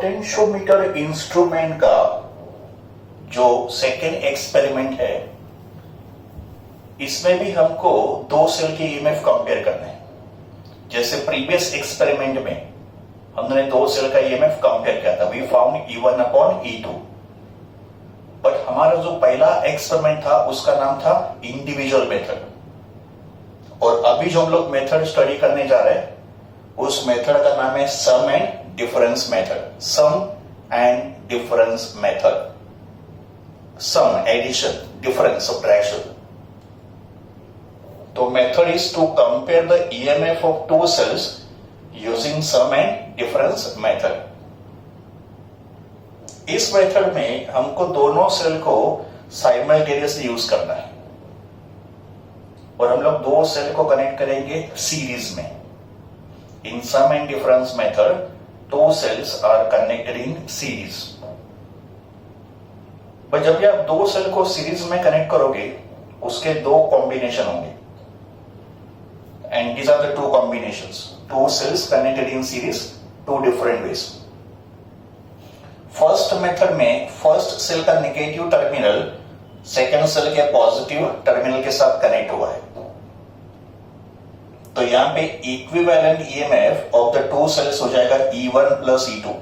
Potentiometer instrument का जो second experiment है, इसमें भी हमको दो सेल के ईएमएफ कंपेयर करना है। जैसे प्रीवियस एक्सपेरिमेंट में हमने दो सेल का ईएमएफ कंपेयर किया था, we found E1 upon E2। But हमारा जो पहला एक्सपेरिमेंट था उसका नाम था इंडिविजुअल मेथड, और अभी जो हम लोग मेथड स्टडी करने जा रहे हैं उस मेथड का नाम है sum and difference method. Sum and difference method, sum addition, difference subtraction. तो method is to compare the EMF of two cells using sum and difference method. इस मेथड में हमको दोनों सेल को साइमल्टेनियसली यूज करना है, और हम लोग दो सेल को कनेक्ट करेंगे सीरीज में। In sum and difference method two cells are connected in series. पर जब भी आप दो सेल को सीरीज में कनेक्ट करोगे उसके दो कॉम्बिनेशन होंगे, and these are the two combinations, two cells connected in series, two different ways. First method में फर्स्ट सेल का नेगेटिव टर्मिनल सेकेंड सेल के पॉजिटिव टर्मिनल के साथ कनेक्ट हुआ है। तो यहां पे equivalent EMF of the two cells हो जाएगा E1 plus E2।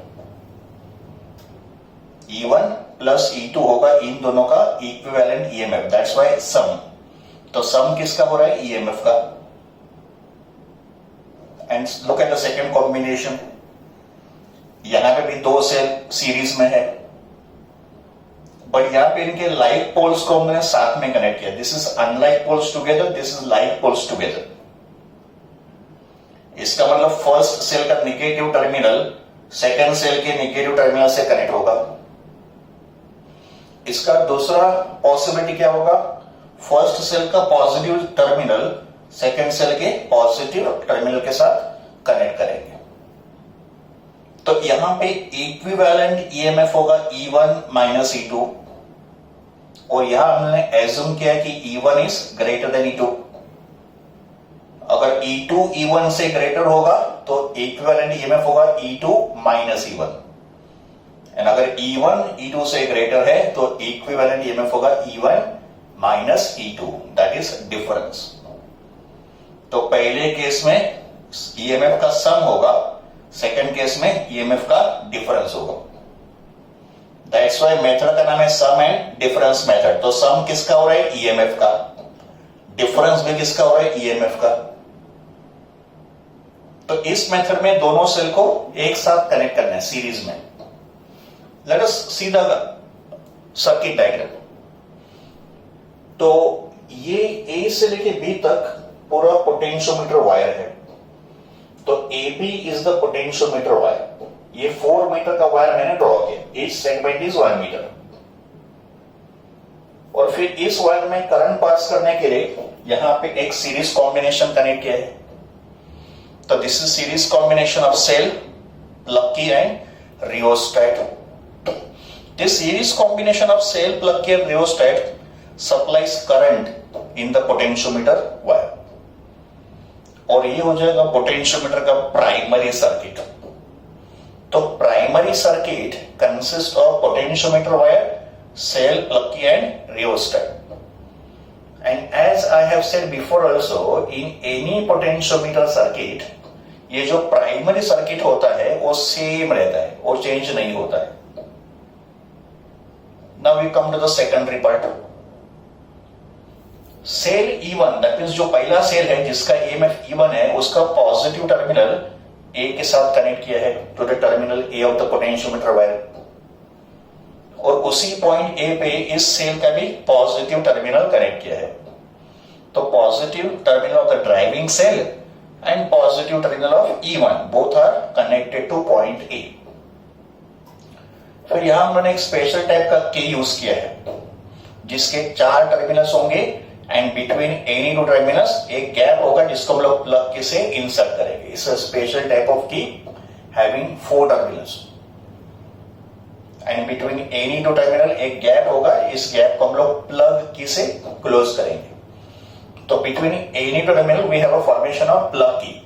E1 plus E2 होगा इन दोनों का इक्विवेलेंट ईएमएफ, दैट्स व्हाई सम। तो सम किसका हो रहा है? ईएमएफ का। And look at the second combination, यहां पे भी दो सेल सीरीज में है, बट यहां पे इनके लाइक पोल्स को हमने साथ में कनेक्ट किया। This is unlike poles together, this is like poles together. इसका मतलब फर्स्ट सेल का नेगेटिव टर्मिनल सेकेंड सेल के नेगेटिव टर्मिनल से कनेक्ट होगा। इसका दूसरा पॉसिबिलिटी क्या होगा? फर्स्ट सेल का पॉजिटिव टर्मिनल सेकेंड सेल के पॉजिटिव टर्मिनल के साथ कनेक्ट करेंगे। तो यहां पे इक्विवेलेंट ईएमएफ होगा E1 माइनस E2, और यहां हमने एज्यूम किया कि E1 is greater than E2। अगर E2 E1 से ग्रेटर होगा तो इक्विवेलेंट ईएमएफ होगा E2 माइनस E1, एंड अगर E1 E2 से ग्रेटर है तो इक्विवेलेंट ईएमएफ होगा E1 minus E2, that is difference. तो पहले केस में ईएमएफ का सम होगा, सेकेंड केस में ईएमएफ का डिफरेंस होगा। दैट्स व्हाई मेथड का नाम है सम एंड डिफरेंस मेथड। तो सम किसका हो रहा है? ईएमएफ का। डिफरेंस भी किसका हो रहा है? ईएमएफ का। तो इस मेथड में दोनों सेल को एक साथ कनेक्ट करना है सीरीज में। Let us see the circuit diagram. तो ये ए से लेके बी तक पूरा पोटेंशियोमीटर वायर है। तो AB is the potentiometer wire. ये 4 मीटर का वायर मैंने ड्रॉ किया, ईच सेगमेंट इज 1 मीटर। और फिर इस वायर में करंट पास करने के लिए यहां पे एक सीरीज कॉम्बिनेशन कनेक्ट किया है। तो this is series combination of cell, plug key and rheostat. This series combination of cell, plug key and rheostat supplies current in the potentiometer wire, और ये हो जाएगा पोटेंशियोमीटर का प्राइमरी सर्किट। तो primary circuit consist of potentiometer wire, cell, plug key and rheostat. And as I have said before also, in any potentiometer circuit, ये जो primary circuit होता है वो सेम रहता है और चेंज नहीं होता है। Now we come to the secondary part. Cell E1, that means जो पहला सेल है जिसका ईएमएफ E1 है, उसका पॉजिटिव टर्मिनल A के साथ कनेक्ट किया है to the terminal A of the potentiometer wire, और उसी पॉइंट A पे इस सेल का भी पॉजिटिव टर्मिनल कनेक्ट किया है। तो positive terminal of the driving cell and positive terminal of E1 both are connected to point A। फिर यहां हमने एक स्पेशल टाइप का के यूज किया है जिसके 4 टर्मिनल्स होंगे, and between any two terminals एक गैप होगा जिसको हम लोग प्लग के से इंसर्ट करेंगे। It's a special type of key having 4 terminals, and between any two terminal एक गैप होगा, इस गैप को हम लोग प्लग की से क्लोज करेंगे। तो between any two terminal we have a formation of plug key.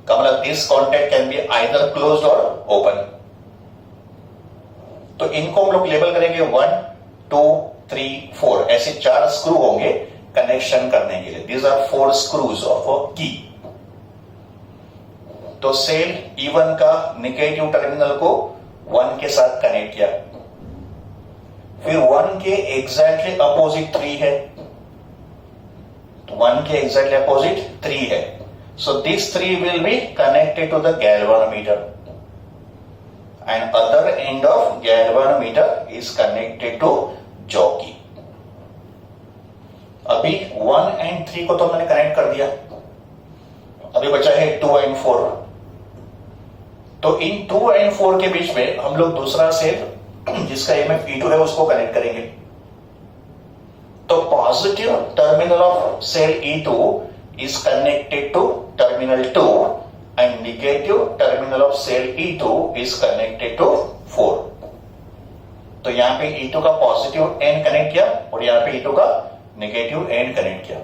मतलब this contact can be either closed or open. तो इनको हम लोग लेबल करेंगे 1 2 3 4, ऐसे 4 स्क्रू होंगे कनेक्शन करने के लिए. These are 4 screws of a key. तो सेल E1 का निगेटिव टर्मिनल को 1 के साथ कनेक्ट किया. फिर 1 के एग्जैक्टली अपोजिट 3 है, तो 1 के एग्जैक्टली अपोजिट 3 है. So this 3 will be connected to the galvanometer and other end of galvanometer is connected to jockey. अभी 1 एंड 3 को तो मैंने कनेक्ट कर दिया, अभी बचा है 2 एंड 4. तो इन 2 एंड 4 के बीच में हम लोग दूसरा सेल जिसका EMF E2 है उसको कनेक्ट करेंगे. तो positive terminal of cell E2 is connected to terminal 2 and negative terminal of cell E2 is connected to 4. तो यहां पे E2 का पॉजिटिव एंड कनेक्ट किया और यहां पे E2 का नेगेटिव एंड कनेक्ट किया.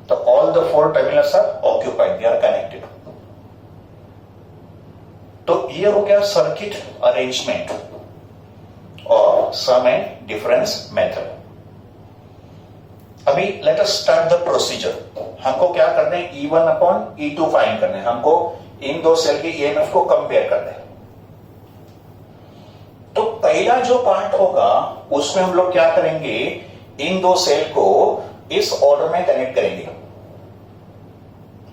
तो all the 4 terminals are occupied, they are connected. तो ये हो गया सर्किट अरेंजमेंट और सम एंड डिफरेंस मेथड. अभी let us start the procedure. हमको क्या करना है, E1 अपॉन E2 फाइंड करना है. हमको इन दो सेल के EMF को कंपेयर करना है. तो पहला जो पार्ट होगा उसमें हम लोग क्या करेंगे, इन दो सेल को इस ऑर्डर में कनेक्ट करेंगे.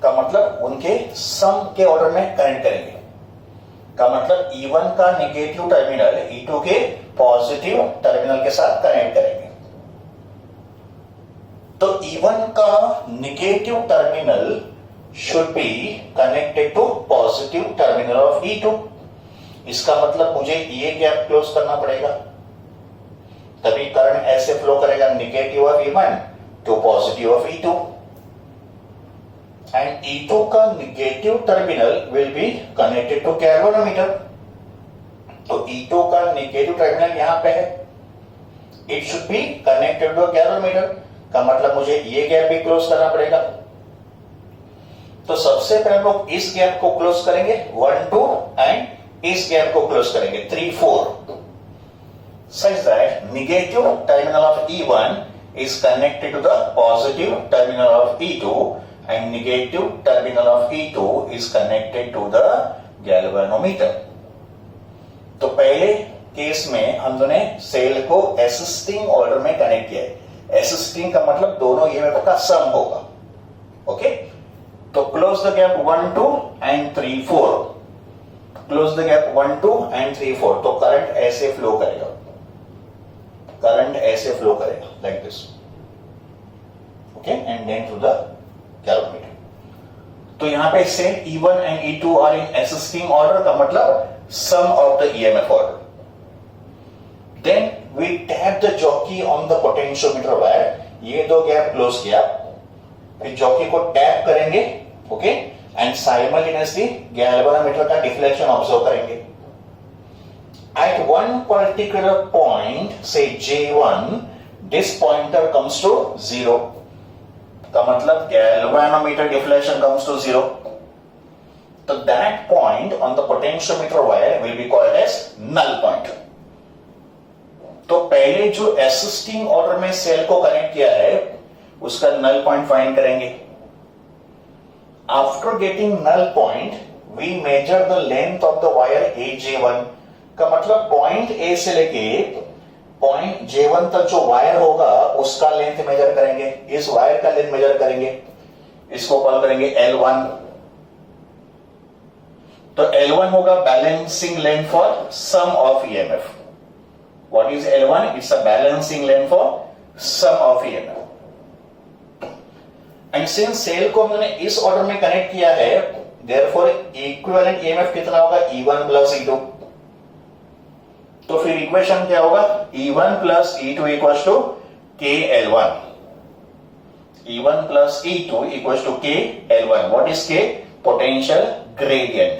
का मतलब उनके सम के ऑर्डर में कनेक्ट करेंगे. का मतलब E1 का नेगेटिव टर्मिनल E2 के पॉजिटिव टर्मिनल के साथ कनेक्ट करेंगे. तो E1 का negative terminal should be connected to positive terminal of E2. इसका मतलब मुझे ये गैप क्लोज करना पड़ेगा, तभी करंट ऐसे फ्लो करेगा negative of E1 to positive of E2. And E2 का negative terminal will be connected to galvanometer. तो E2 का नेगेटिव टर्मिनल यहां पे है, it should be connected to galvanometer. का मतलब मुझे ये गैप भी क्लोज करना पड़ेगा. तो सबसे पहले हम लोग इस गैप को क्लोज करेंगे 1 2 एंड इस गैप को क्लोज करेंगे 3 4, such that negative terminal of E1 is connected to the positive terminal of E2 and negative terminal of E2 is connected to the galvanometer. तो पहले केस में हम दोनों सेल को असिस्टिंग ऑर्डर में कनेक्ट किया है. असिस्टिंग का मतलब दोनों EMF का सम होगा. ओके, तो close the gap 1 2 and 3 4. Close the gap 1 2 and 3 4. तो करंट ऐसे फ्लो करेगा, करंट ऐसे फ्लो करेगा like this. Okay, and then through the galvanometer. तो यहां पे cell E1 and E2 are in assisting order. का मतलब sum of the EMF order. Then we tap the jockey on the potentiometer wire. ये दो gap close किया, फिर jockey को टैप करेंगे. ओके, एंड साइमल्टेनियसली गैल्वेनोमीटर का डिफ्लेक्शन ऑब्जर्व करेंगे. At one particular point, say J1, this pointer comes to 0. का मतलब galvanometer deflection comes to 0. So that point on the potentiometer wire will be called as null point. तो पहले जो assisting order में cell को connect किया है उसका नल पॉइंट फाइंड करेंगे. After getting null point we measure the length of the wire AJ1. का मतलब पॉइंट ए से लेके पॉइंट J1 तक जो वायर होगा उसका लेंथ मेजर करेंगे. इस वायर का लेंथ मेजर करेंगे, इसको कॉल करेंगे L1. तो L1 होगा balancing length for sum of EMF. What is L1? It's a balancing length for sum of EMF. And since cell को हमने इस ऑर्डर में कनेक्ट किया है, देयरफॉर इक्विवेलेंट EMF कितना होगा? E1 plus E2. तो फिर इक्वेशन क्या होगा? E1 plus E2 equals to KL1. E1 plus E2 equals to KL1. What is K? Potential gradient.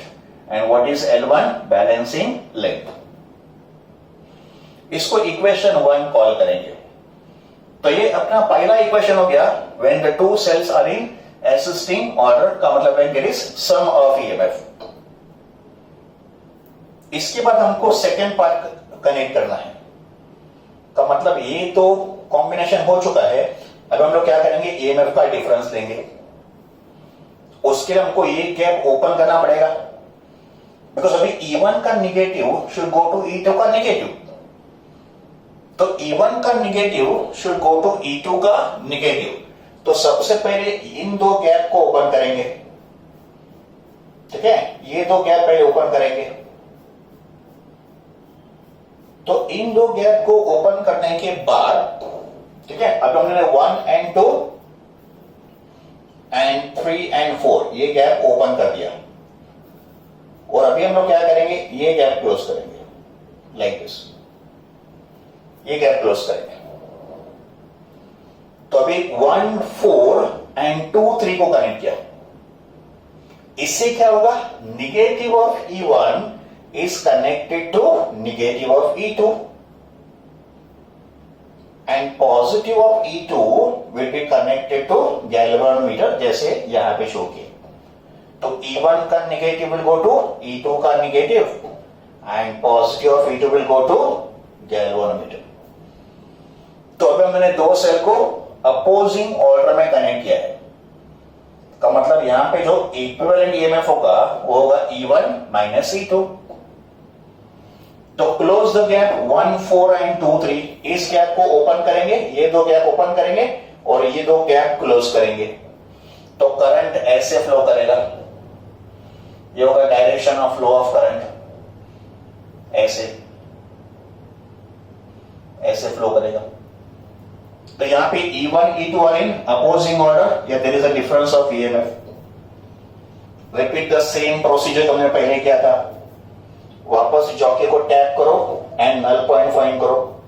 And what is L1? Balancing length. इसको equation 1 call करेंगे. तो ये अपना पहला इक्वेशन हो गया when the two cells are in assisting order. का मतलब when there is sum of EMF. इसके बाद हमको सेकेंड पार्ट कनेक्ट करना है। का मतलब ये तो कॉम्बिनेशन हो चुका है। अब हम लोग क्या करेंगे, ईएमएफ का डिफरेंस लेंगे। उसके लिए हमको ये गैप ओपन करना पड़ेगा, बिकॉज अभी E1 का negative should go to E2 का निगेटिव। तो E1 का negative should go to E2 का निगेटिव। तो सबसे पहले इन दो गैप को ओपन करेंगे। ठीक है, ये दो गैप पहले ओपन करेंगे। तो इन दो गैप को ओपन करने के बाद, ठीक है, अब हमने 1 and 2 and 3 and 4 ये गैप ओपन कर दिया। और अभी हम लोग क्या करेंगे, ये गैप क्लोज करेंगे लाइक दिस। ये गैप क्लोज करेंगे। तो अभी 1 4 and 2 3 को कनेक्ट किया। इससे क्या होगा, negative of E1 is connected to negative of E2 and positive of E2 will be connected to galvanometer, जैसे यहां पे शो किया। तो E1 का negative will go to E2 का negative and positive of E2 will go to galvanometer। तो अभी मैंने दो सेल को अपोजिंग ऑर्डर में कनेक्ट किया है। का मतलब यहां पे जो इक्विवेलेंट ईएमएफ होगा वो होगा E1 माइनस E2। तो क्लोज द गैप 1 4 and 2 3। इस गैप को ओपन करेंगे, ये दो गैप ओपन करेंगे और ये दो गैप क्लोज करेंगे। तो करंट ऐसे फ्लो करेगा। ये होगा direction of flow of current, ऐसे ऐसे फ्लो करेगा। तो यहां पे E1 E2 are in opposing order, या there is a difference of EMF. Repeat the same procedure हमने पहले किया था। वापस जॉकी को टैप करो एंड नल पॉइंट फाइंड करो।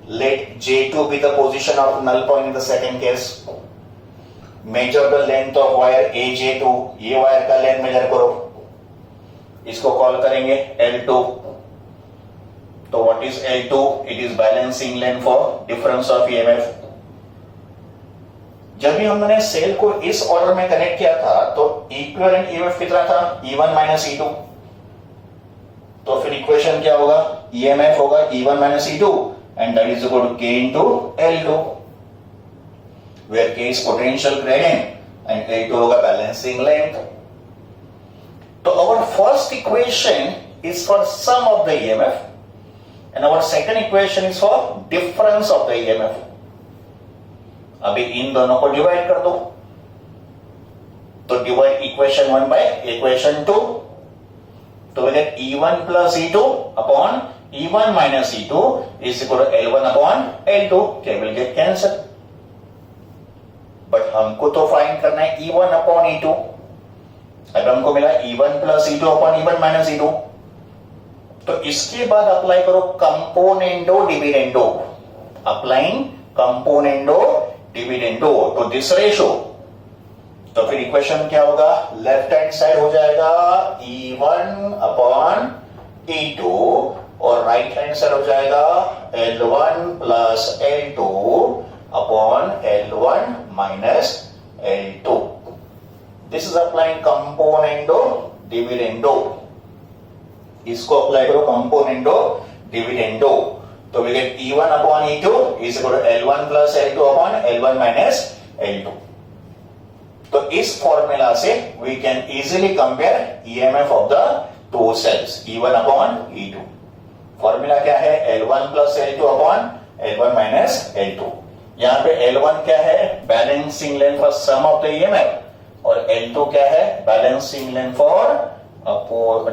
Let J2 be the position of null point in the second case. Measure the length of wire AJ2, ये wire का लेंथ मेजर करो। इसको कॉल करेंगे L2। तो what is L2? It is balancing length for difference of EMF. जब भी हमने cell को इस ऑर्डर में कनेक्ट किया था तो इक्विवेलेंट ईएमएफ कितना था, E1 माइनस E2। तो फिर इक्वेशन क्या होगा, ईएमएफ होगा E1 minus E2 and that is equal to K into L2, where K is potential gradient and L2 होगा बैलेंसिंग लेंथ। तो our first equation is for sum of the EMF and our second equation is for difference of the EMF। अभी इन दोनों को divide कर दो। तो divide equation 1 by equation 2। तो we get E1 plus E2 upon E1 minus E2 is equal to L1 upon L2। K will get cancelled। But हमको तो find करना है E1 upon E2। अब हमको मिला E1 plus E2 upon E1 minus E2। तो इसके बाद अप्लाई करो componendo dividendo. Applying componendo dividendo to this ratio. तो फिर इक्वेशन क्या होगा, लेफ्ट हैंड साइड हो जाएगा E1 अपॉन E2 और राइट हैंड साइड हो जाएगा L1 plus L2 upon L1 minus L2। This is applying componendo dividendo. इसको अप्लाई करो कंपोनेंडो डिविडेंडो। तो we get E1 upon E2 is equal to L1 plus L2 upon L1 minus L2। तो इस formula से we can easily compare EMF of the two cells E1 upon E2। Formula क्या है, L1 plus L2 upon L1 minus L2। यहां पे L1 क्या है, balancing length for sum of the EMF, और L2 क्या है, balancing length for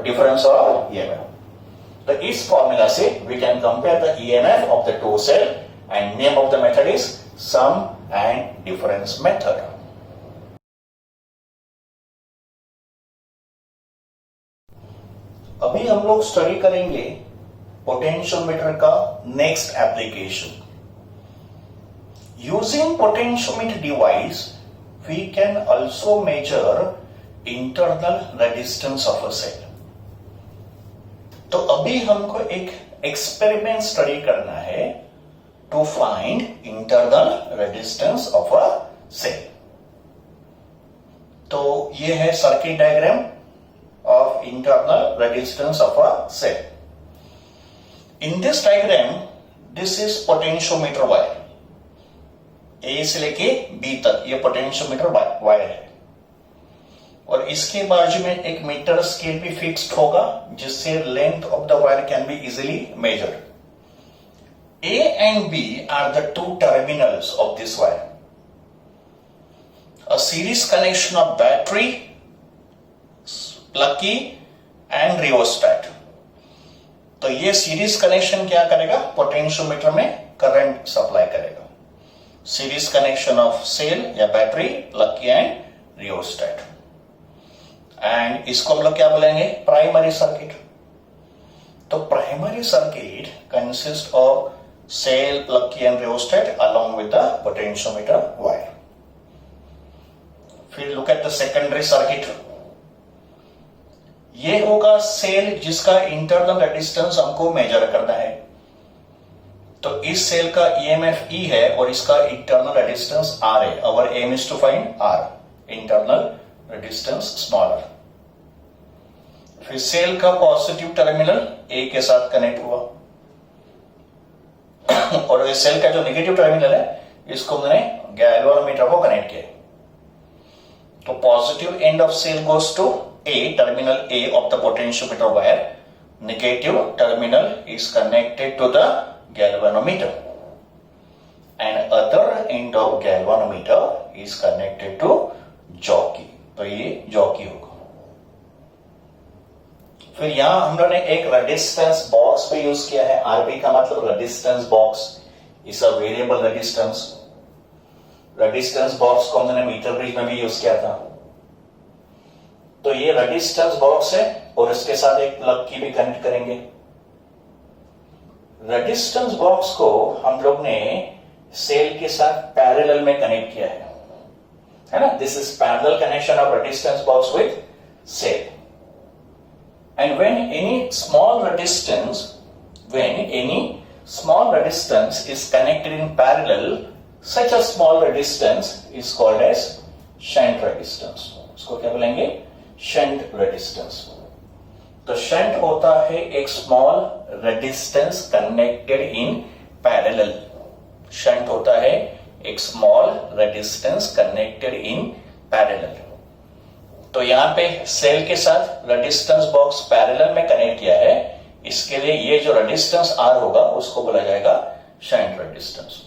difference of EMF. तो इस फॉर्मूला से we can compare the EMF of the two cell and name of the method is sum and difference method. अभी हम लोग study करेंगे पोटेंशियोमीटर का next application. Using potentiometer device we can also measure internal resistance of a cell. तो अभी हमको एक experiment study करना है to find internal resistance of a cell. तो ये है circuit diagram of internal resistance of a cell. In this diagram this is potentiometer wire, A से लेके बी तक ये पोटेंशियोमीटर वायर है, और इसके बाजू में एक मीटर स्केल भी फिक्स्ड होगा जिससे length of the wire can be easily measured. A and B are the two terminals of this wire. A series connection of battery, plug key and rheostat. तो ये सीरीज कनेक्शन क्या करेगा, potentiometer में current supply करेगा। Series connection of cell या battery, plug key and rheostat. And इसको हम लोग क्या बोलेंगे, प्राइमरी सर्किट। तो primary circuit consist of cell, plug key and rheostat along with the potentiometer wire. फिर look at the secondary circuit. ये होगा सेल जिसका इंटरनल रेजिस्टेंस हमको मेजर करना है। तो इस सेल का ईएमएफ ई है और इसका इंटरनल रेजिस्टेंस आर है। Our aim is to find R, internal resistance smaller. फिर सेल का पॉजिटिव टर्मिनल ए के साथ कनेक्ट हुआ और सेल का जो नेगेटिव टर्मिनल है इसको मैंने गैल्वेनोमीटर को कनेक्ट किया। तो positive end of cell goes to A, terminal A of the potentiometer wire. Negative terminal is connected to the galvanometer, and other end of galvanometer is connected to jockey. तो ये jockey होगा। फिर यहां हम लोगों ने एक रेजिस्टेंस बॉक्स पे यूज किया है। आरबी का मतलब resistance box is a variable resistance. Resistance box को हमने मीटर ब्रिज में भी यूज किया था। तो ये रेजिस्टेंस बॉक्स है और इसके साथ एक प्लग की भी कनेक्ट करेंगे। रेजिस्टेंस बॉक्स को हम लोग ने सेल के साथ पैरेलल में कनेक्ट किया है ना। This is parallel connection of resistance box with cell. And when any small resistance is connected in parallel, such a small resistance is called as shunt resistance. इसको क्या बोलेंगे, शंट रेजिस्टेंस। तो shunt होता है एक small resistance connected in parallel. Shunt होता है एक small resistance connected in parallel. तो यहां पे सेल के साथ रेजिस्टेंस बॉक्स पैरेलल में कनेक्ट किया है, इसके लिए ये जो रेजिस्टेंस आर होगा उसको बोला जाएगा शंट रेजिस्टेंस।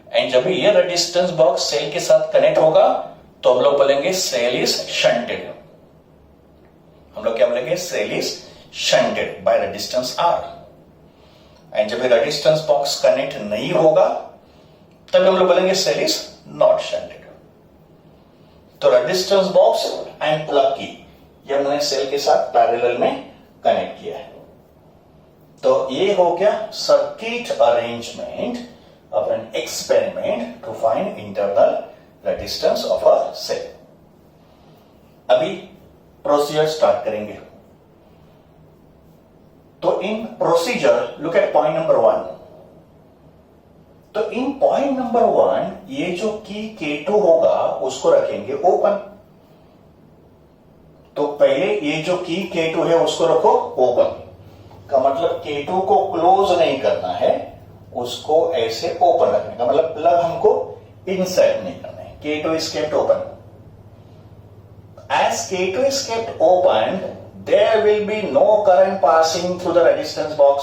एंड जब ये रेजिस्टेंस बॉक्स सेल के साथ कनेक्ट होगा तो हम लोग बोलेंगे सेल इज शंटेड। हम लोग क्या बोलेंगे, cell is shunted by resistance R. And जब रेजिस्टेंस बॉक्स कनेक्ट नहीं होगा तब हम लोग बोलेंगे सेल इज नॉट शंटेड। तो resistance box and plug key ये हमने सेल के साथ पैरेलल में कनेक्ट किया है। तो ये हो गया circuit arrangement of an experiment to find internal resistance of a cell. अभी प्रोसीजर स्टार्ट करेंगे। तो in procedure look at point number 1। तो इन पॉइंट नंबर 1 ये जो की K2 होगा उसको रखेंगे ओपन। तो पहले ये जो की K2 है उसको रखो ओपन, का मतलब K2 को क्लोज नहीं करना है, उसको ऐसे ओपन रखने का मतलब प्लग हमको इनसाइड नहीं करना है। K2 is kept open. As K2 is kept open, there will be no current passing through the resistance box.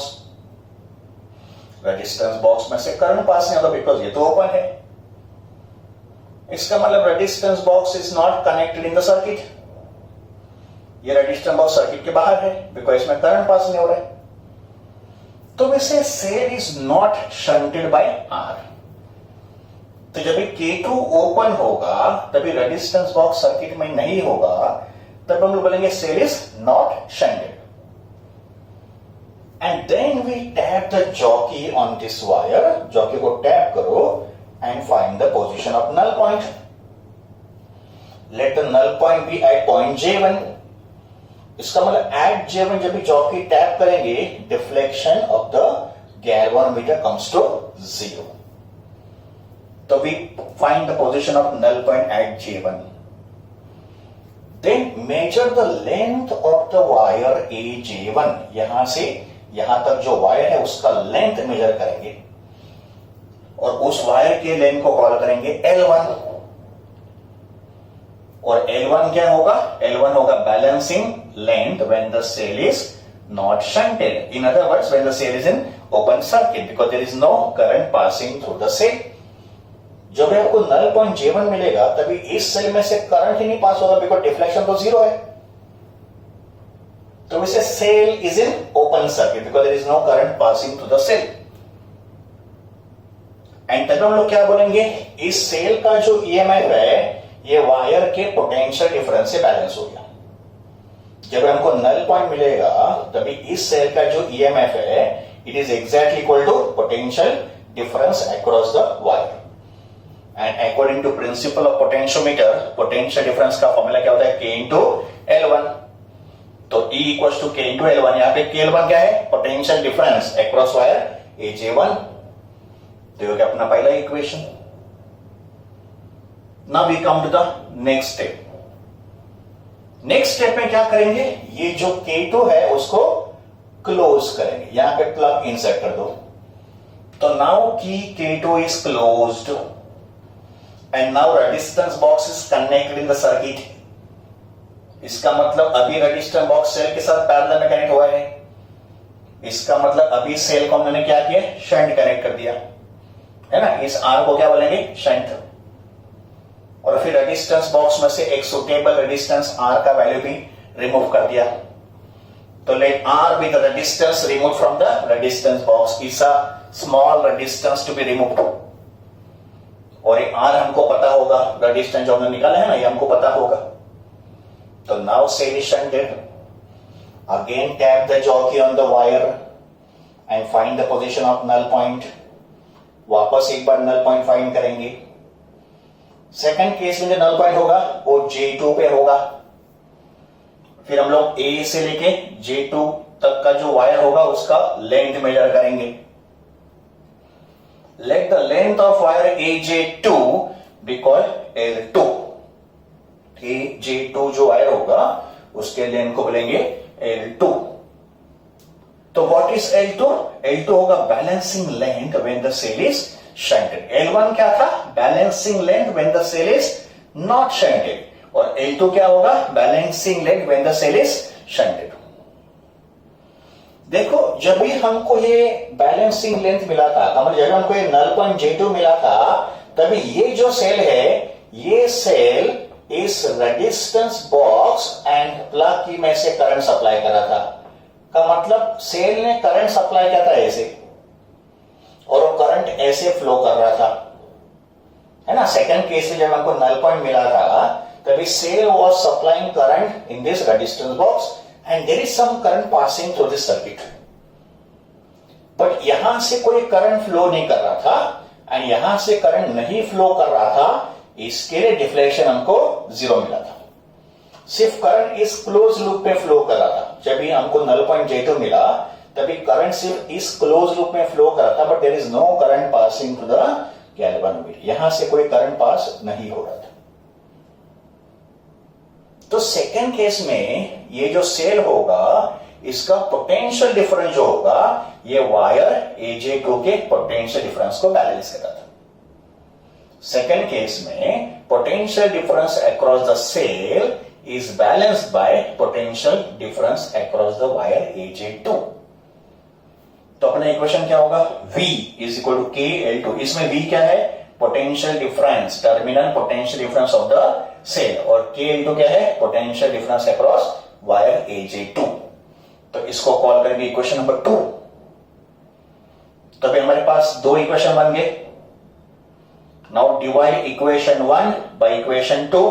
Resistance box में से करंट पास नहीं होगा बिकॉज ये तो ओपन है। इसका मतलब resistance box is not connected in the circuit. ये रेजिस्टेंस बॉक्स सर्किट के बाहर है बिकॉज इसमें करंट पास नहीं हो रहा है। तो वैसे cell is not shunted by R. तो जब K2 ओपन होगा तभी रेजिस्टेंस बॉक्स सर्किट में नहीं होगा, तब हम लोग बोलेंगे cell is not shunted. And then we tap the jockey on this wire. Jockey को टैप करो and find the position of null point. Let the null point be at point J1। इसका मतलब एट J1 जब भी jockey tap करेंगे deflection of the galvanometer comes to 0। So we find the position of null point at J1. Then measure the length of the wire AJ1. यहां से यहां तक जो वायर है उसका लेंथ मेजर करेंगे और उस वायर के लेंथ को कॉल करेंगे L1। और L1 क्या होगा? L1 होगा balancing length when the cell is not shunted. In other words, when the cell is in open circuit because there is no current passing through the cell. जब आपको null point J1 मिलेगा तभी इस cell में से current ही नहीं पास होगा because deflection तो 0 है। तो इसे cell is in open circuit because there is no current passing through the cell. And तब हम लोग क्या बोलेंगे? इस सेल का जो EMF है ये वायर के पोटेंशियल डिफरेंस से बैलेंस हो गया। जब हमको नल पॉइंट मिलेगा तभी इस सेल का जो EMF है it is exactly equal to potential difference across the wire. And according to principle of potentiometer, potential difference का फॉर्मूला क्या होता है? K into L1। तो E equal to K into L1। यहां पे K L1 क्या है? Potential difference across wire AJ1। तो ये अपना पहला equation. Now we come to the next step. Next step में क्या करेंगे? ये जो K2 है उसको क्लोज करेंगे। यहां पे प्लग इंसर्ट कर दो। तो नाउ की K2 is closed end now resistance box is connected in the circuit. इसका मतलब अभी रेजिस्टेंस बॉक्स सेल के साथ पैरेलल में कनेक्ट हुआ है। इसका मतलब अभी सेल को हमने क्या किया? शंट कनेक्ट कर दिया है ना। इस R को क्या बोलेंगे? शंट। और फिर रेजिस्टेंस बॉक्स में से एक सुटेबल रेजिस्टेंस R का वैल्यू भी रिमूव कर दिया। तो let R be the resistance remove from the resistance box. Is a small resistance to be removed. और ये R हमको पता होगा, रेजिस्टेंस जो हमने निकाला है ना, ये हमको पता होगा। तो now cell is shunted. Again tap the jockey on the wire and find the position of null point. वापस एक बार नल पॉइंट फाइंड करेंगे। सेकंड केस में जो नल पॉइंट होगा वो J2 पे होगा। फिर हम लोग A से लेके J2 तक का जो वायर होगा उसका लेंथ मेजर करेंगे। Let the length of wire AJ2 be called L2। AJ2 जो वायर होगा उसके लेंथ को बोलेंगे L2। तो व्हाट इज L2? L2 होगा balancing length when the cell is shunted. L1 क्या था? Balancing length when the cell is not shunted. और L2 क्या होगा? Balancing length when the cell is shunted. देखो, जब भी हमको ये बैलेंसिंग लेंथ मिला था, जब हमको ये नल पॉइंट J2 मिला था, तभी ये जो सेल है, ये सेल इस रेजिस्टेंस बॉक्स एंड प्लग की में से करंट सप्लाई कर रहा था। का मतलब सेल ने करंट सप्लाई किया था ऐसे, और वो करंट ऐसे फ्लो कर रहा था, है ना। सेकंड केस में जब हमको नल पॉइंट मिला था तभी cell was supplying current in this resistance box and there is some current passing through this circuit. But यहां से कोई करंट फ्लो नहीं कर रहा था एंड यहां से करंट नहीं फ्लो कर रहा था, इसके लिए डिफ्लेक्शन हमको 0 मिला था। सिर्फ करंट इस क्लोज लूप में फ्लो कर रहा था। जब भी हमको नल पॉइंट J2 मिला तभी करंट सिर्फ इस क्लोज लूप में फ्लो कर रहा था, but there is no current passing to the galvanometer. यहां से कोई करंट पास नहीं हो रहा था। तो सेकेंड केस में ये जो सेल होगा इसका पोटेंशियल डिफरेंस जो होगा ये वायर AJ2 के पोटेंशियल डिफरेंस को बैलेंस कर रहा था। सेकेंड केस में potential difference across the cell is balanced by potential difference across the wire AJ2। तो अपना इक्वेशन क्या होगा? V is equal to KL2। इसमें V क्या है? Potential difference, terminal potential difference of the cell, और KL2 क्या है? Potential difference across wire AJ2। तो इसको कॉल करेंगे इक्वेशन नंबर 2। तभी हमारे पास दो इक्वेशन बन गए। Now divide equation 1 by equation 2।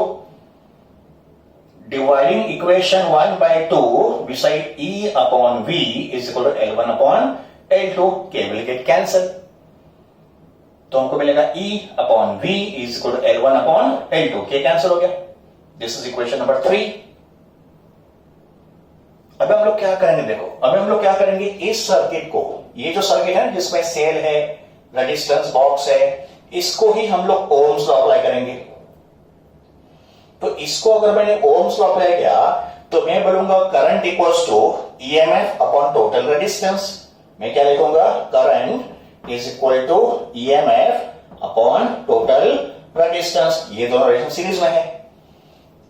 Dividing equation 1 by 2 beside E upon V is equal to L1 upon L2। K will get cancelled। तो हमको मिलेगा E upon V is equal to L1 upon L2। K cancel हो गया। This is equation number 3। अब हम लोग क्या करेंगे? देखो, अब हम लोग क्या करेंगे, इस सर्किट को, ये जो सर्किट है जिसमें सेल है, रेजिस्टेंस बॉक्स है, इसको ही हम लोग ओम्स लॉ अप्लाई करेंगे। तो इसको अगर मैंने ओम्स लॉ अप्लाई किया तो मैं बोलूंगा current equals to EMF upon total resistance. मैं क्या लिखूंगा, current is equal to EMF upon total resistance. ये दोनों रेजिस्टेंस सीरीज में है।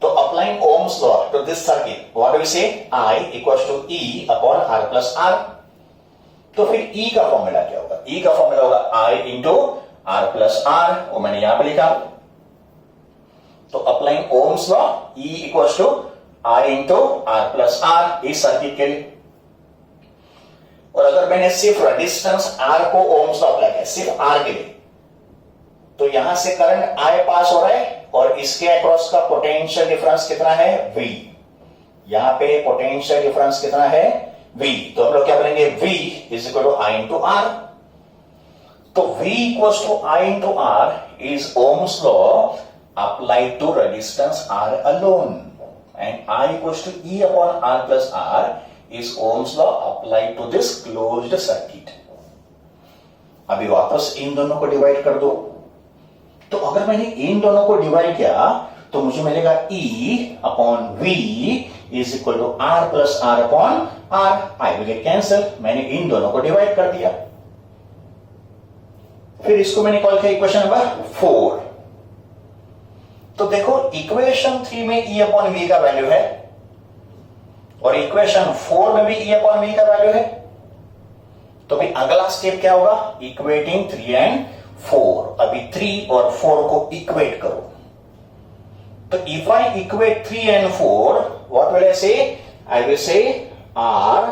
तो applying Ohm's law to this circuit, what do we say, I equals to E upon R plus R। तो फिर E का फॉर्मूला क्या होगा, E का फॉर्मूला होगा I into R plus R, वो मैंने यहां पे लिखा। तो applying Ohm's law, E equals to I into R plus R इस सर्किट के लिए। और अगर मैंने सिर्फ रेजिस्टेंस R को ओम्स लॉ अप्लाई किया, सिर्फ R के लिए, तो यहां से करंट I पास हो रहा है और इसके अक्रॉस का पोटेंशियल डिफरेंस कितना है, V। यहां पे पोटेंशियल डिफरेंस कितना है, V। तो हम लोग क्या बोलेंगे, V is equal to I into R। तो V equals to I into R is Ohm's law applied to resistance R alone, and I equals to E upon R plus R is Ohm's law applied to this closed circuit. अभी वापस इन दोनों को divide कर दो। तो अगर मैंने इन दोनों को डिवाइड किया तो मुझे मिलेगा E upon V is equal to R plus R upon R। I will get cancel. मैंने इन दोनों को डिवाइड कर दिया। फिर इसको मैंने कॉल किया इक्वेशन नंबर 4। तो देखो इक्वेशन 3 में E अपॉन V का वैल्यू है और इक्वेशन 4 में भी E अपॉन V का वैल्यू है। तो भाई अगला स्टेप क्या होगा, इक्वेटिंग 3 एंड 4। अभी 3 और 4 को इक्वेट करो। तो if I equate 3 and 4, what will I say? I will say R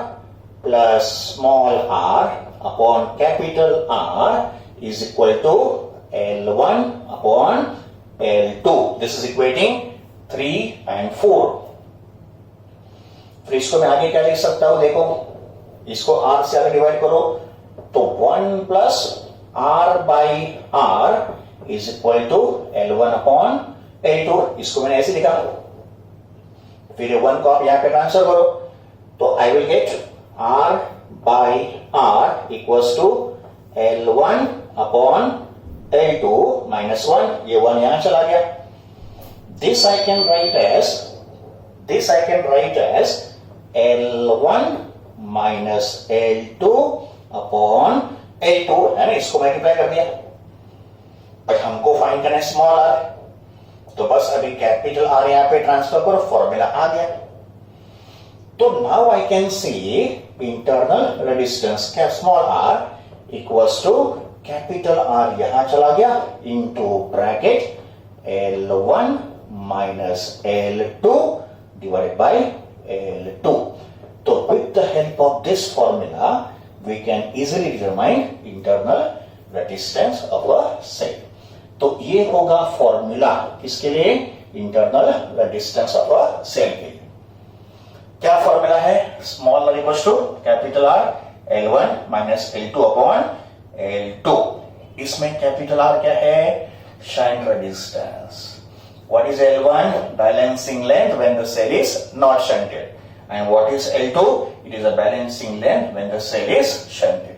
plus small r upon capital R is equal to L1 upon L2. This is equating 3 and 4. फिर इसको मैं आगे क्या लिख सकता हूं, देखो इसको R से आगे डिवाइड करो तो 1 plus R by R is equal to L1 upon L2। इसको मैंने ऐसे लिखा। फिर 1 को आप यहां पे ट्रांसफर करो तो I will get R by R equals to L1 upon L2 minus 1। ये 1 यहां चला गया। This I can write as L1 minus L2 upon L2, है ना, इसको मल्टीप्लाई कर दिया। बट हमको फाइंड करना है स्मॉल r, तो बस अभी कैपिटल R यहां पे ट्रांसफर करो, फॉर्मूला आ गया। तो now I can see internal resistance क्या, small r equals to capital R यहां चला गया into bracket L1 minus L2 divided by L2। तो with the help of this formula we can easily determine internal resistance of a cell। तो ये होगा formula किसके लिए, internal resistance of a cell के लिए। क्या फॉर्मूला है, small r equals to capital R L1 minus L2 upon L2। इसमें कैपिटल R क्या है, shunt resistance. What is L1, balancing length when the cell is not shunted, and what is L2? It is a balancing length when the cell is shunted.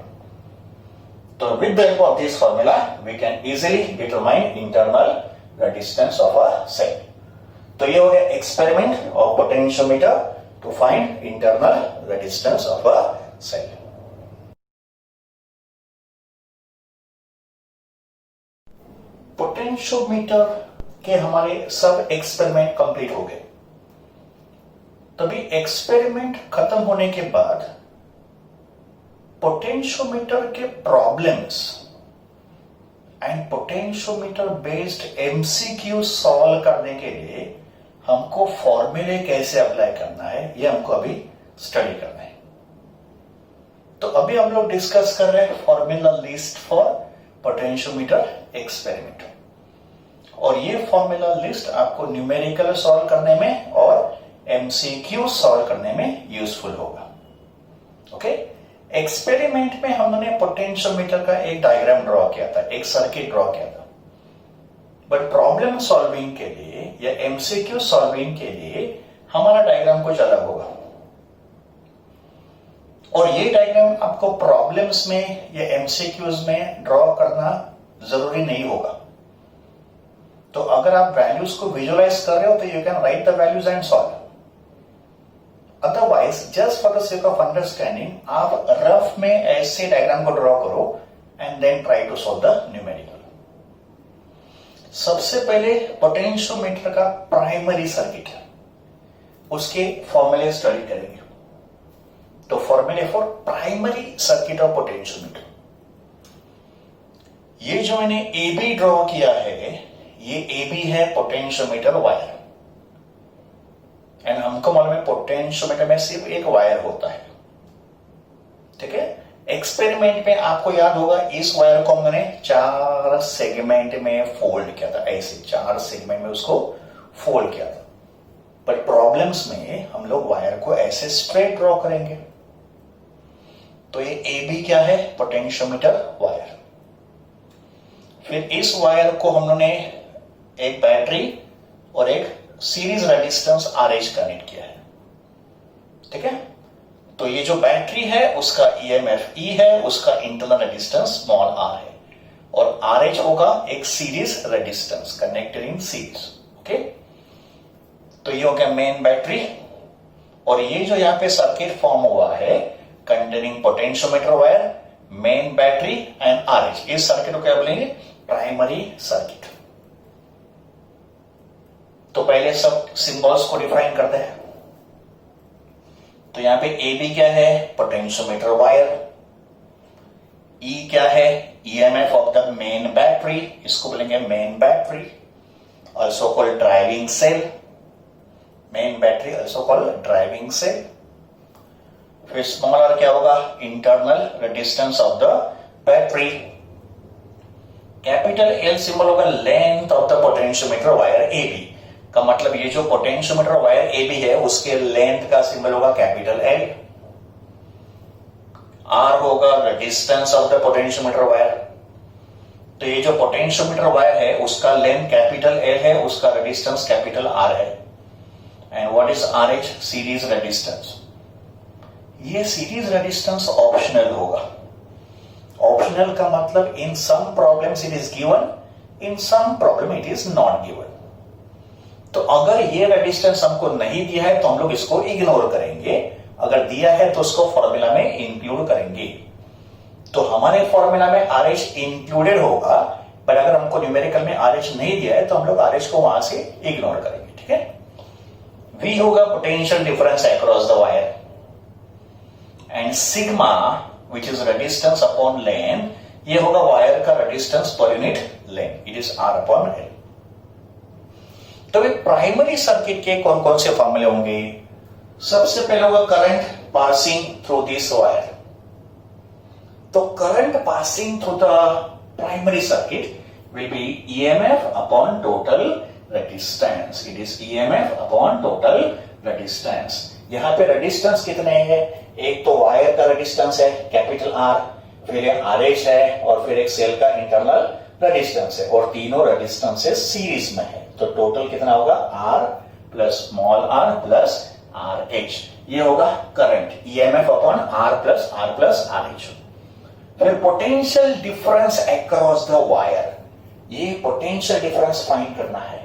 So with the help of this formula, we can easily determine internal resistance of a cell. तो ये हो गया experiment of potentiometer to find internal resistance of a cell. Potentiometer के हमारे सब experiment complete हो गए। तभी एक्सपेरिमेंट खत्म होने के बाद पोटेंशियोमीटर के problems and potentiometer based MCQ solve करने के लिए हमको फॉर्मूले कैसे अप्लाई करना है, ये हमको अभी स्टडी करना है। तो अभी हम लोग डिस्कस कर रहे हैं formula list for potentiometer experiment, और ये फॉर्मूला लिस्ट आपको न्यूमेरिकल सॉल्व करने में और एमसीक्यू सॉल्व करने में यूजफुल होगा। ओके, एक्सपेरिमेंट में हमने पोटेंशियोमीटर का एक डायग्राम ड्रॉ किया था, एक सर्किट ड्रॉ किया था। बट प्रॉब्लम सॉल्विंग के लिए या एमसीक्यू सॉल्विंग के लिए हमारा डायग्राम कुछ अलग होगा, और ये डायग्राम आपको प्रॉब्लम्स में या एमसीक्यूज में ड्रॉ करना जरूरी नहीं होगा। तो अगर आप वैल्यूज को विजुअलाइज कर रहे हो तो you can write the values and solve. Otherwise just for the sake of understanding आप रफ में ऐसे डायग्राम को ड्रॉ करो and then try to solve the numerical. सबसे पहले पोटेंशियोमीटर का प्राइमरी सर्किट उसके फॉर्मूले स्टडी करेंगे। तो फॉर्मूले for primary circuit of potentiometer, ये जो मैंने ए बी ड्रॉ किया है, ये ए बी है पोटेंशियोमीटर वायर, एंड हमको मालूम है पोटेंशियोमीटर में सिर्फ एक वायर होता है, ठीक है। एक्सपेरिमेंट में आपको याद होगा इस वायर को हमने 4 सेगमेंट में फोल्ड किया था, ऐसे 4 सेगमेंट में उसको फोल्ड किया था। पर प्रॉब्लम्स में हम लोग वायर को ऐसे स्ट्रेट ड्रॉ करेंगे। तो ये ए बी क्या है? Potentiometer wire. फिर इस वायर को हमने एक बैटरी और एक सीरीज रेजिस्टेंस RH कनेक्ट किया है, ठीक है। तो ये जो बैटरी है उसका EMF E है, उसका इंटरनल रेजिस्टेंस स्मॉल r है, और RH होगा एक series resistance connected in series, okay. तो ये हो गया मेन बैटरी, और ये जो यहां पे सर्किट फॉर्म हुआ है containing potentiometer wire, main battery and RH, इस सर्किट को क्या बोलेंगे? Primary circuit. तो पहले सब सिंबल्स को डिफाइन करते हैं। तो यहां पे ए बी क्या है? Potentiometer wire. ई क्या है? EMF of the main battery, इसको बोलेंगे main battery, also called driving cell. Main battery also called driving cell. फिर स्मॉल r क्या होगा? Internal resistance of the battery. Capital L symbol होगा length of the potentiometer wire A B, का मतलब ये जो पोटेंशियोमीटर वायर ए बी है उसके लेंथ का सिंबल होगा कैपिटल L। R होगा resistance of the potentiometer wire. तो ये जो पोटेंशियोमीटर वायर है उसका लेंथ कैपिटल L है, उसका रेजिस्टेंस कैपिटल R है। And what is RH? Series resistance. ये सीरीज रेजिस्टेंस ऑप्शनल होगा। ऑप्शनल का मतलब in some problems it is given, in some problem it is not given. तो अगर ये रेजिस्टेंस हमको नहीं दिया है तो हम लोग इसको इग्नोर करेंगे, अगर दिया है तो उसको फॉर्मूला में इंक्लूड करेंगे। तो हमारे फॉर्मूला में RH इंक्लूडेड होगा, पर अगर हमको न्यूमेरिकल में RH नहीं दिया है तो हम लोग RH को वहां से इग्नोर करेंगे, ठीक है। V होगा potential difference across the wire, and sigma which is resistance upon length, ये होगा वायर का resistance per unit length, it is R upon L। तो प्राइमरी सर्किट के कौन कौन से फॉर्मूले होंगे? सबसे पहले होगा current passing through this wire. तो current passing through the primary circuit will be EMF upon total resistance, it is EMF upon total resistance। यहां पे रेजिस्टेंस कितने हैं? एक तो वायर का रेजिस्टेंस है कैपिटल R, फिर RH है, और फिर एक सेल का इंटरनल रेजिस्टेंस है, और तीनों रेजिस्टेंसेस सीरीज में है। तो टोटल कितना होगा? R plus small r plus RH, ये होगा current EMF upon R plus RH। फिर potential difference across the wire, ये पोटेंशियल डिफरेंस फाइंड करना है।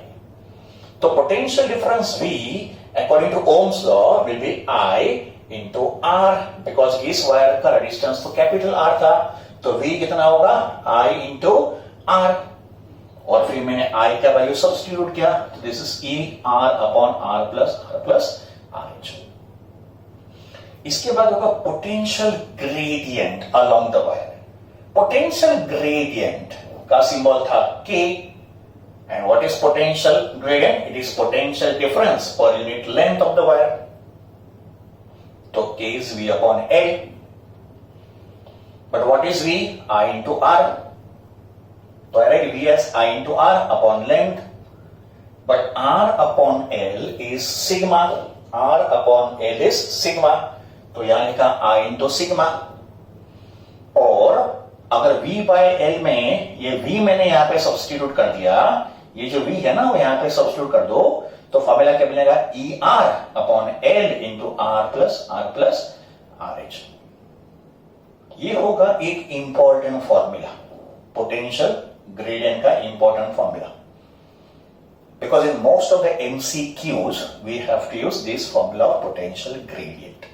तो potential difference V according to Ohm's law will be I into R, because इस wire का resistance तो कैपिटल R था, तो V कितना होगा? I into R, और फिर मैंने I का वैल्यू सब्स्टिट्यूट किया, तो this is E R upon R plus RH। इसके बाद होगा potential gradient along the wire. Potential gradient का सिंबल था K, and what is potential gradient? It is potential difference per unit length of the wire. So K is V upon L. But what is V? I into R. So I write V as I into R upon length. But R upon L is sigma. R upon L is sigma. तो यहां लिखा I into sigma. और अगर V by L में ये V मैंने यहां पे सब्स्टिट्यूट कर दिया, ये जो V है ना वो यहां पे सब्स्टिट्यूट कर दो, तो फॉर्मूला क्या मिलेगा? ER upon L into R plus RH। ये होगा एक इंपॉर्टेंट फॉर्मूला, पोटेंशियल ग्रेडियंट का important formula, because in most of the MCQs we have to use this formula of potential gradient.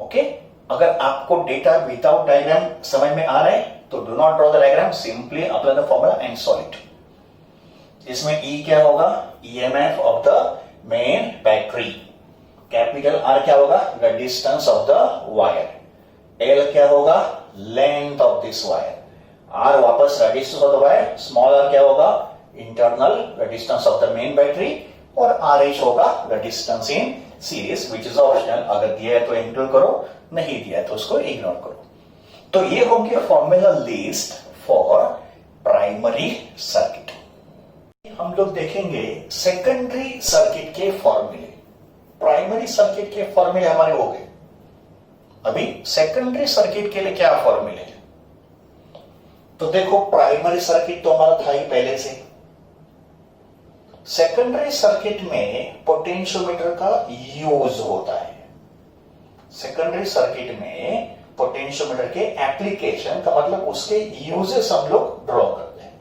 Okay, अगर आपको डेटा विदाउट डायग्राम समझ में आ रहा है तो do not draw the diagram, simply apply the formula and solve it. इसमें E क्या होगा, EMF of the main battery. Capital R क्या होगा, the distance of the wire. L क्या होगा, length of this wire. R वापस the distance of the wire. Small R क्या होगा, internal the distance of the main battery. और R H होगा the distance in series which is optional. अगर दिया है तो इंक्लूड करो, नहीं दिया है तो उसको इग्नोर करो। तो ये हो गया formula list for primary circuit. हम लोग देखेंगे सेकेंडरी सर्किट के फॉर्मूले। प्राइमरी सर्किट के फॉर्मूले हमारे हो गए, अभी सेकेंडरी सर्किट के लिए क्या फॉर्मूले है। तो देखो, प्राइमरी सर्किट तो हमारा था ही पहले से। सेकेंडरी सर्किट में पोटेंशियोमीटर का यूज होता है। सेकेंडरी सर्किट में पोटेंशियोमीटर के एप्लीकेशन का मतलब उसके यूजेस हम लोग ड्रॉ करते हैं।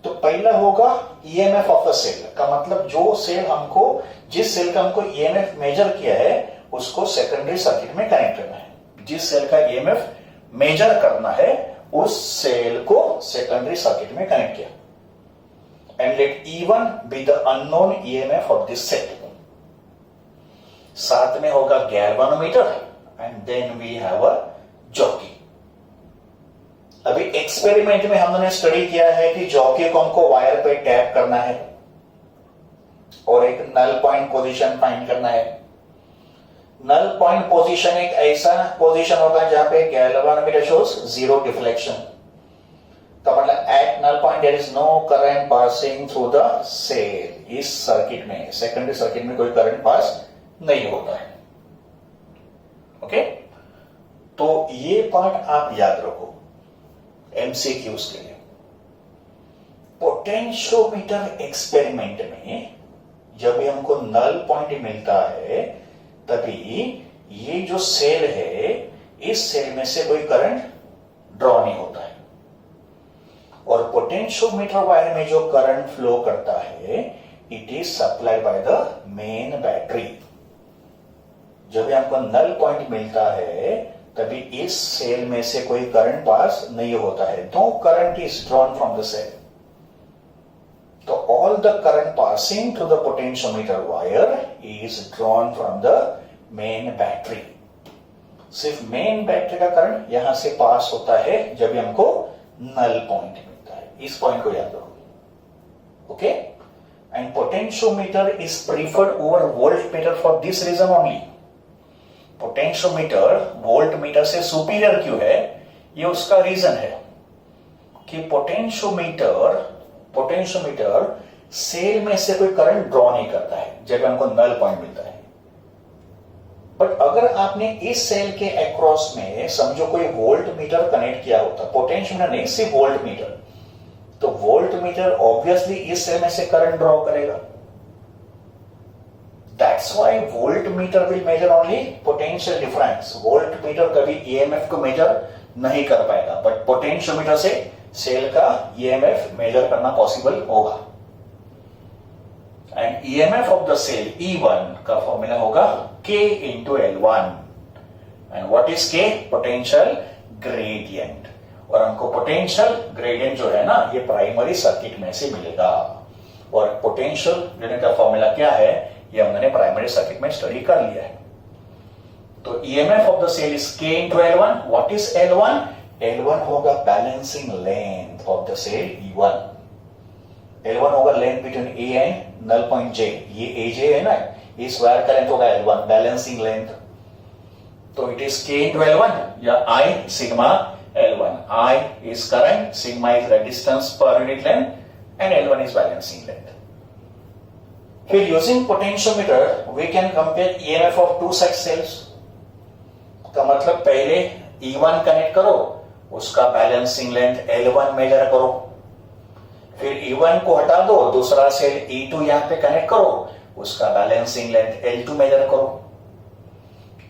तो पहला होगा ईएमएफ ऑफ अ सेल का मतलब जो सेल हमको, जिस सेल का हमको ईएमएफ मेजर किया है उसको सेकेंडरी सर्किट में कनेक्ट करना है। जिस सेल का ईएमएफ मेजर करना है उस सेल को सेकेंडरी सर्किट में कनेक्ट किया। And let E1 be the unknown EMF of this cell. साथ में होगा galvanometer and then we have a jockey. अभी एक्सपेरिमेंट में हमने स्टडी किया है कि जॉकी को हमको वायर पे टैप करना है और एक नल पॉइंट पोजीशन फाइंड करना है। नल पॉइंट पोजीशन एक ऐसा पोजीशन होगा जहां पे गैल्वेनोमीटर शोज जीरो डिफ्लेक्शन। का मतलब at null point there is no current passing through the cell. इस सर्किट में, सेकेंडरी सर्किट में कोई करंट पास नहीं होता है। ओके, तो ये पार्ट आप याद रखो एमसीक्यूज के लिए। पोटेंशियोमीटर एक्सपेरिमेंट में जब भी हमको नल पॉइंट मिलता है तभी ये जो सेल है इस सेल में से कोई करंट ड्रॉ नहीं होता है। और पोटेंशियोमीटर वायर में जो करंट फ्लो करता है it is supplied by the main battery. जब भी हमको नल पॉइंट मिलता है तभी इस सेल में से कोई करंट पास नहीं होता है। No current is drawn from the cell. तो all the current passing through the potentiometer wire is drawn from the main battery. सिर्फ मेन बैटरी का करंट यहां से पास होता है जब भी हमको नल पॉइंट मिलता है। इस पॉइंट को याद रखो। Okay, and potentiometer is preferred over voltmeter for this reason only. Potentiometer voltmeter से सुपीरियर क्यों है, ये उसका रीजन है कि पोटेंशियोमीटर सेल में से कोई करंट ड्रॉ नहीं करता है जब हमको नल पॉइंट मिलता है। बट अगर आपने इस सेल के अक्रॉस में समझो कोई वोल्टमीटर कनेक्ट किया होता, पोटेंशियोमीटर नहीं सिर्फ वोल्टमीटर, तो वोल्टमीटर ऑब्वियसली इस सेल में से करंट ड्रॉ करेगा। That's why voltmeter will measure only potential difference. Voltmeter कभी EMF को मेजर नहीं कर पाएगा, बट पोटेंशियोमीटर से सेल का EMF मेजर करना पॉसिबल होगा। And EMF of the cell E1 का फॉर्मूला होगा K into L1। And what is K? Potential gradient. और हमको पोटेंशियल ग्रेडियंट जो है ना ये प्राइमरी सर्किट में से मिलेगा। और पोटेंशियल ग्रेडियंट का फॉर्मूला क्या है ये हमने प्राइमरी सर्किट में स्टडी कर लिया है। तो EMF of the cell is K into L1। What is L1? L1 होगा balancing length of the cell E1। L1 होगा length between A and null point J। ये AJ है ना, इस वायर का लेंथ होगा L1, बैलेंसिंग लेंथ। तो it is K into L1 या I sigma L1। I is current, sigma is resistance per unit length and L1 is balancing length. Here using potentiometer we can compare EMF of two such cells। का मतलब पहले E1 connect करो, उसका balancing length L1 major करो, फिर E1 को हटा दो, दूसरा सेल E2 यहां पे कनेक्ट करो, उसका बैलेंसिंग लेंथ L2 मेजर करो।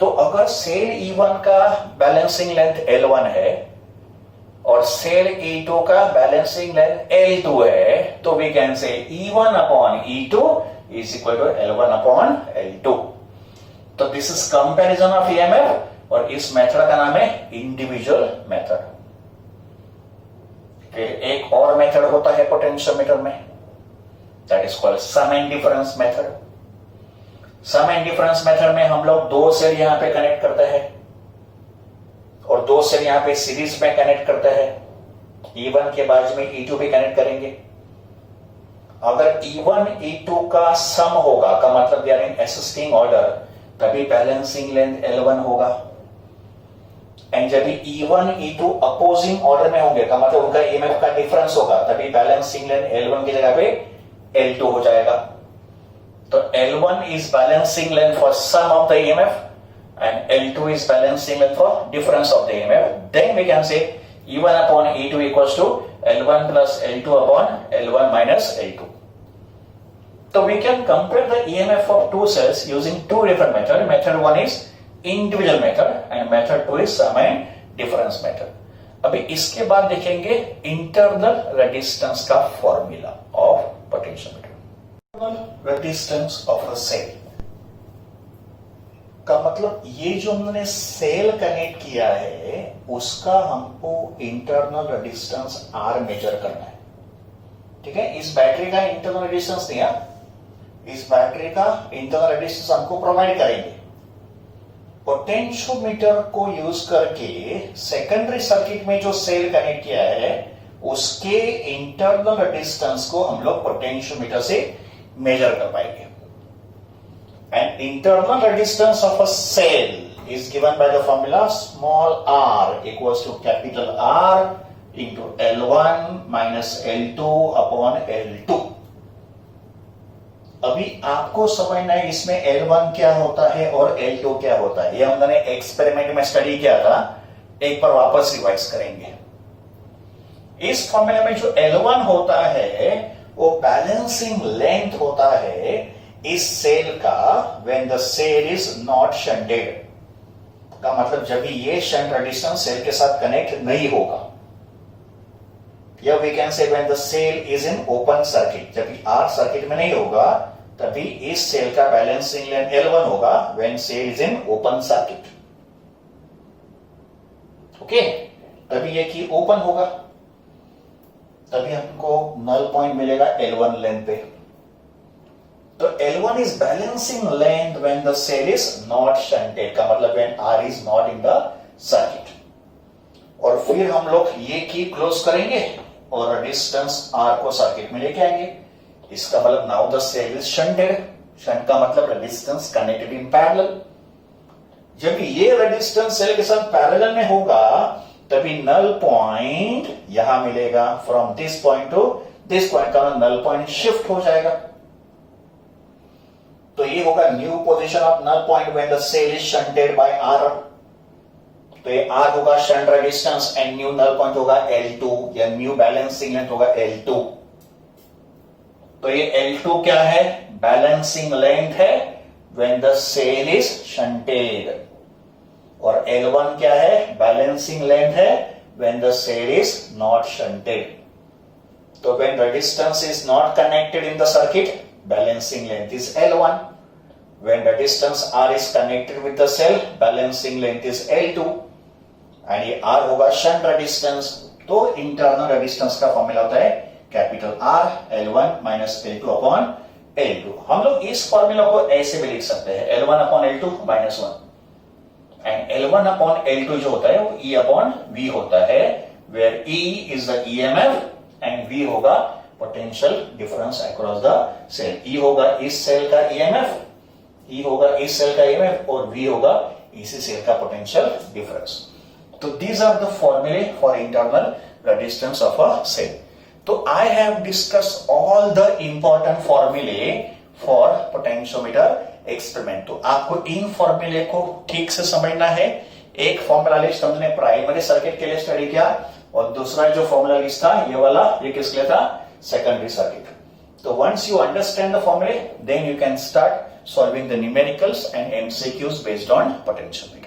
तो अगर सेल E1 का बैलेंसिंग लेंथ L1 है और सेल E2 का बैलेंसिंग लेंथ L2 है तो we can say E1 upon E2 is equal to L1 upon L2। तो this is comparison of EMF और इस मेथड का नाम है इंडिविजुअल मेथड। फिर एक और मेथड होता है पोटेंशियोमीटर में, that is called sum and difference method. Sum and difference method में हम लोग दो सेल यहां पे कनेक्ट करते हैं और दो सेल यहां पे सीरीज में कनेक्ट करते हैं। E1 के बाजू में E2 भी कनेक्ट करेंगे। अगर E1 E2 का सम होगा का मतलब they are in assisting order, तभी बैलेंसिंग लेंथ L1 होगा। एंड जब E1 E2 अपोजिंग ऑर्डर में होंगे का मतलब उनका ईएमएफ का डिफरेंस होगा, तभी बैलेंसिंग लेंथ L1 की जगह पे L2 हो जाएगा। तो L1 is balancing length for sum of the EMF and L2 is balancing length for difference of the EMF. Then we can say E1 upon E2 equals to L1 plus L2 upon L1 minus L2. So we can compare the EMF of two cells using two different methods. Method one is individual method and method two is sum and difference method. अभी इसके बाद देखेंगे internal resistance का formula of potentiometer. Resistance of a cell का मतलब ये जो हमने सेल कनेक्ट किया है उसका हमको इंटरनल रेजिस्टेंस R मेजर करना है। ठीक है, इस बैटरी का इंटरनल रेजिस्टेंस दिया, इस बैटरी का इंटरनल रेजिस्टेंस हमको प्रोवाइड करेंगे। पोटेंशियोमीटर को यूज करके सेकेंडरी सर्किट में जो सेल कनेक्ट किया है उसके इंटरनल रेजिस्टेंस को हम लोग पोटेंशियोमीटर से मेजर कर पाएंगे। And internal resistance of a cell is given by the formula small r equals to capital R into L1 minus L2 upon L2। अभी आपको समझना है इसमें L1 क्या होता है और L2 क्या होता है। ये हमने एक्सपेरिमेंट में स्टडी किया था, एक बार वापस रिवाइज करेंगे। इस फॉर्मूले में जो L1 होता है वो बैलेंसिंग लेंथ होता है इस सेल का when the cell is not shunted. का मतलब जब भी ये शंट रेजिस्टेंस सेल के साथ कनेक्ट नहीं होगा, या we can say when the cell is in open circuit, जब भी R सर्किट में नहीं होगा तभी इस सेल का बैलेंसिंग लेंथ L1 होगा when cell is in open circuit. Okay, तभी ये की ओपन होगा, तभी हमको नल पॉइंट मिलेगा L1 लेंथ पे। तो L1 is balancing length when the cell is not shunted, का मतलब when R is not in the circuit. और फिर हम लोग ये की क्लोज करेंगे और रेजिस्टेंस R को सर्किट में लेके आएंगे। इसका मतलब now the cell is shunted. Shunt का मतलब रेजिस्टेंस कनेक्टेड इन पैरेलल। जब ये रेजिस्टेंस सेल के साथ पैरेलल में होगा तभी नल पॉइंट यहां मिलेगा। From this point to this point का नल पॉइंट शिफ्ट हो जाएगा। तो ये होगा new position of null point when the cell is shunted by R। तो ये R होगा shunt resistance and new null point होगा L2 या न्यू बैलेंसिंग लेंथ होगा L2। तो ये L2 क्या है? बैलेंसिंग लेंथ है when the cell is shunted. और L1 क्या है? बैलेंसिंग लेंथ है when the cell is not shunted. तो when resistance is not connected in the circuit, balancing length is L1। When resistance R is connected with the cell, balancing length is L2 and ये R होगा shunt resistance. तो internal resistance का formula होता है capital R L1 minus L2 upon L2। हम लोग इस formula को ऐसे भी लिख सकते हैं L1 upon L2 minus 1 and L1 upon L2 जो होता है वो E अपॉन V होता है, where E is the EMF and V होगा potential difference across the cell. E होगा इस सेल का EMF, E होगा इस सेल का EMF और V होगा इसी सेल का पोटेंशियल डिफरेंस। तो दीज आर द फॉर्मूले for internal resistance of a cell. तो I have discuss all the important फॉर्मूले फॉर पोटेंशियोमीटर एक्सपेरिमेंट। तो आपको इन फॉर्मूले को ठीक से समझना है। एक फॉर्मूला लिस्ट हमने प्राइमरी सर्किट के लिए स्टडी किया और दूसरा जो फॉर्मूला लिस्ट था ये वाला, ये किसके लिए था? Secondary circuit. So once you understand the formula, then you can start solving the numericals and MCQs based on potential.